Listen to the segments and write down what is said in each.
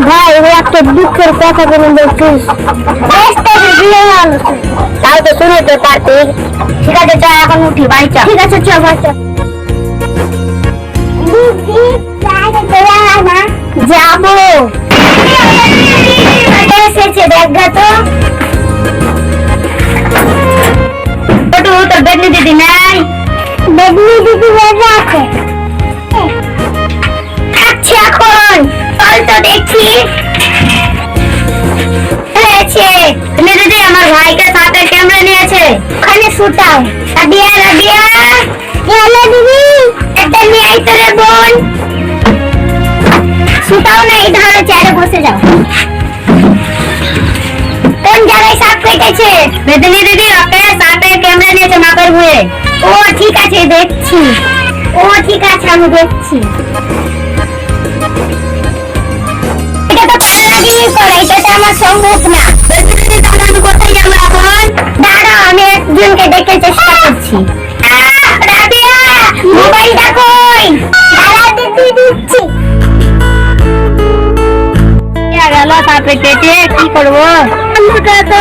ভাই ও একটা দুঃখের কথা বলুন প্লিজ। তাও তো শুনতে পারতি। ঠিক আছে চল এখন উঠি বাড়ি চল। ঠিক আছে চল বাড়ি চল। যাবো এসেছে দেখা তো তোর বেদনি দিদি নাই? বেদনি দিদি বেঁচে আছে। থাকছে এখন চল তো দেখি। দিদি আমার ভাইকে সাথে ক্যামেরা নিয়েছে ওখানে শুটাও। রাবিয়া রাবিয়া হ্যালো দিদি একটা নিয়ে আইতো রে বোন। শুটাও না এই ধরো চেয়ারে বসে যাও। কোন জায়গায় সাপ কেটেছে? বেদনি দিদি ওকে সাথে ক্যামেরা নিয়েছে মাথার ঘুরে। ও ঠিক আছে দেখছি। ও ঠিক আছে আমি দেখছি। এটা তো পাল্লাগিরি করে, এটা তো আমার সম্ভব না। আমি কোথায় যাবো এখন? দাঁড়াও আমি একজনকে ডেকে চেষ্টা করছি। রাবিয়া মোবাইলটা কই? দাঁড়া দিদি দিচ্ছি। গেল সাপে কেটে কি করবো? বন্ধুটা তো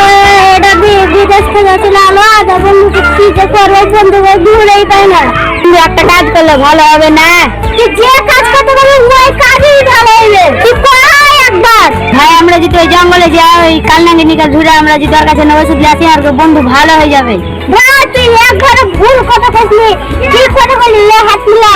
এটা বিদেশ থেকে ছিল আলো বন্ধুকে কি যে করবো বন্ধু ঘুরেই পায় না। তুমি একটা কাজ করলে ভালো হবে না? যে কাজ করতে পারবো ওই কাজই ভালো হবে। একবার ভাই আমরা যদি ওই জঙ্গলে যাই ওই কালনাগিনিকা ঘুরে আমরা যদি ওর কাছে নবসুদ আসি আর বন্ধু ভালো হয়ে যাবে। তুই একবার ভুল কথা বললি। ঠিক কথা বললি হাত মিলা।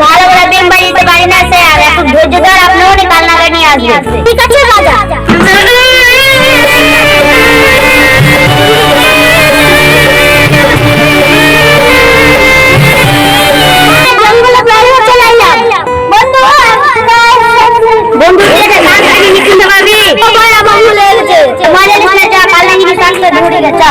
ভালো করে ডিম বাড়িতে বাড়ি না আসে আর এখন ধৈর্য ধর আপনার কালনাগা নিয়ে আসবে। ঠিক আছে রাজা। বন্ধু কিনতে পারবি? কালনাগিরি ধরে গেছে।